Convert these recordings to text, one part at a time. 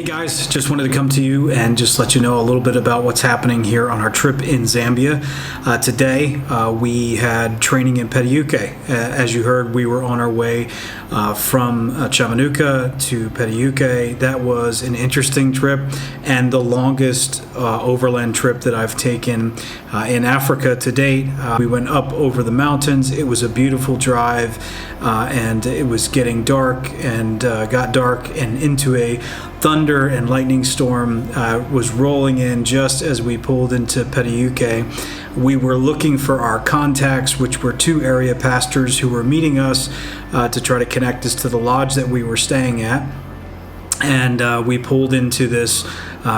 Guys, just wanted to come to you and just let you know a little bit about what's happening here on our trip in Zambia. Today, we had training in Pediuke. As you heard, we were on our way from Chamanuka to Pediuke. That was an interesting trip and the longest overland trip that I've taken in Africa to date. We went up over the mountains. It was a beautiful drive, and it was getting dark and got dark and into a thunder and lightning storm was rolling in just as we pulled into Pediuke. We were looking for our contacts, which were two area pastors who were meeting us to try to connect us to the lodge that we were staying at. And we pulled into this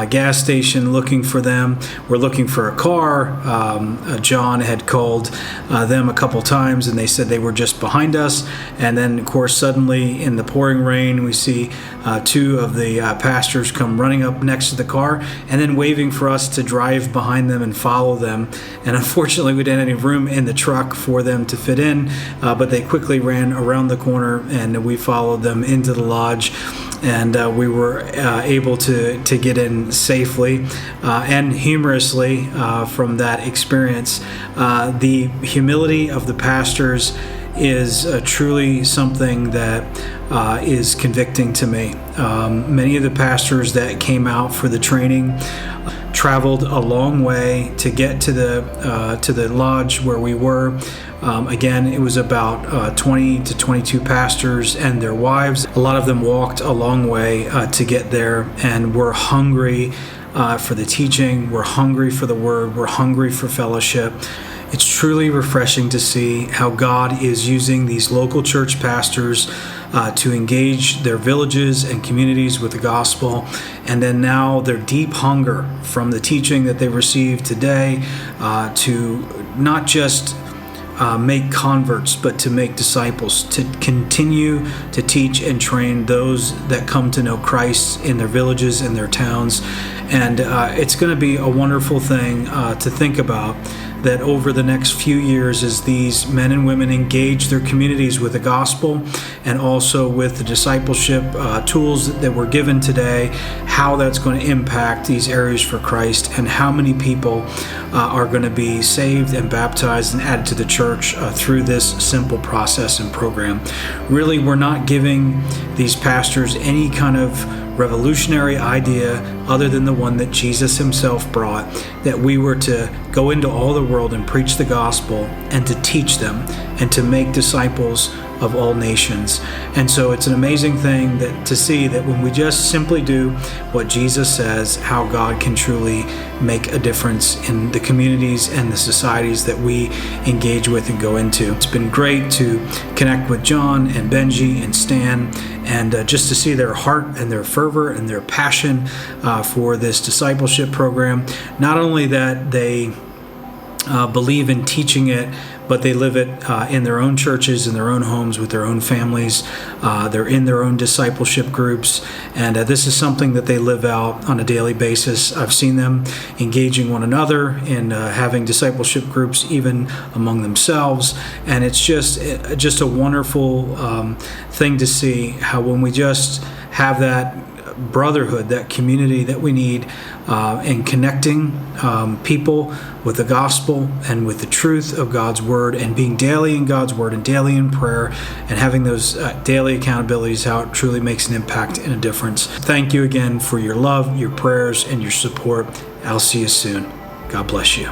gas station looking for them. We're looking for a car. John had called them a couple times and they said they were just behind us. And then, of course, suddenly in the pouring rain, we see two of the pastors come running up next to the car and then waving for us to drive behind them and follow them. And unfortunately, we didn't have any room in the truck for them to fit in, but they quickly ran around the corner and we followed them into the lodge. And we were able to get in safely and humorously from that experience. The humility of the pastors is truly something that is convicting to me. Many of the pastors that came out for the training traveled a long way to get to the lodge where we were. Again, it was about 20 to 22 pastors and their wives. A lot of them walked a long way to get there and were hungry for the teaching. We're hungry for the word. We're hungry for fellowship. It's truly refreshing to see how God is using these local church pastors to engage their villages and communities with the gospel. And then now their deep hunger from the teaching that they received today to not just make converts, but to make disciples, to continue to teach and train those that come to know Christ in their villages and their towns. And it's going to be a wonderful thing to think about, that over the next few years, as these men and women engage their communities with the gospel and also with the discipleship tools that were given today, how that's going to impact these areas for Christ and how many people are going to be saved and baptized and added to the church through this simple process and program. Really, we're not giving these pastors any kind of revolutionary idea other than the one that Jesus himself brought, that we were to go into all the world and preach the gospel and to teach them and to make disciples of all nations. And so it's an amazing thing that to see that when we just simply do what Jesus says, how God can truly make a difference in the communities and the societies that we engage with and go into. It's been great to connect with John and Benji and Stan, and just to see their heart and their fervor and their passion for this discipleship program. Not only that they believe in teaching it, but they live it in their own churches, in their own homes, with their own families. They're in their own discipleship groups, and this is something that they live out on a daily basis. I've seen them engaging one another in having discipleship groups even among themselves, and it's just a wonderful thing to see how when we just have that brotherhood, that community that we need in connecting people with the gospel and with the truth of God's word, and being daily in God's word and daily in prayer and having those daily accountabilities, how it truly makes an impact and a difference. Thank you again for your love, your prayers, and your support. I'll see you soon. God bless you.